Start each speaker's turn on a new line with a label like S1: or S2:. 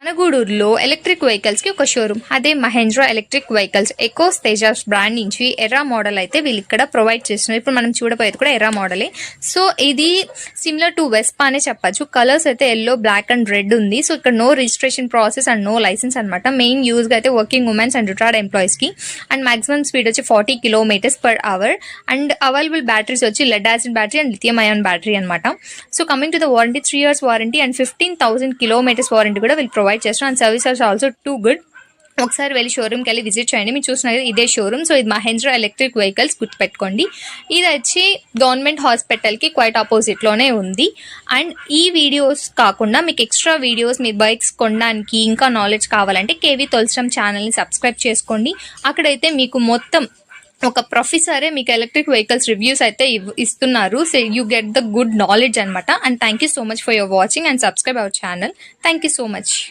S1: మన గూడూరులో electric vehicles కి ఒక షోరూమ్, అదే మహేంద్ర ఎలక్ట్రిక్ వెహికల్స్ ఎకోస్ తేజాస్ బ్రాండ్ నుంచి ఎర్రా మోడల్ అయితే వీళ్ళు ఇక్కడ ప్రొవైడ్ చేస్తున్నారు. ఇప్పుడు మనం చూడబోయేది కూడా ఎర్రా మోడలే. సో ఇది సిమిలర్ టు వెస్పా అనే చెప్పచ్చు. కలర్స్ అయితే ఎల్లో, బ్లాక్ అండ్ రెడ్ ఉంది. సో ఇక్కడ no registration process and no licence అనమాట. మెయిన్ యూజ్ గా అయితే working women's and retired employees కి. అండ్ మాక్సిమం స్పీడ్ వచ్చి 40 km/h. అండ్ అవైలబుల్ బ్యాటరీస్ వచ్చి lead acid battery and lithium ion battery అనమాట. So coming to the warranty, 3 years warranty and 15,000 kilometers warranty కూడా వీళ్ళు provide చేస్తున్నారు. And service are also too good. ఒకసారి వెళ్ళి షోరూమ్కి వెళ్ళి visit చేయండి. మీరు చూసిన ఇదే షోరూమ్. సో ఇది మహేంద్ర ఎలక్ట్రిక్ వెహికల్స్, గుర్తుపెట్టుకోండి. ఇది వచ్చి గవర్నమెంట్ హాస్పిటల్కి క్వైట్ ఆపోజిట్లోనే ఉంది. అండ్ ఈ వీడియోస్ కాకుండా మీకు ఎక్స్ట్రా వీడియోస్ మీ బైక్స్ కొనడానికి ఇంకా నాలెడ్జ్ కావాలంటే K.V.Thulasi Ram ఛానల్ని సబ్స్క్రైబ్ చేసుకోండి. అక్కడైతే మీకు మొత్తం ఒక ప్రొఫెసరే మీకు ఎలక్ట్రిక్ వెహికల్స్ రివ్యూస్ అయితే ఇస్తున్నారు. So you get the good knowledge అనమాట. And thank you so much for your watching and subscribe our channel. Thank you so much.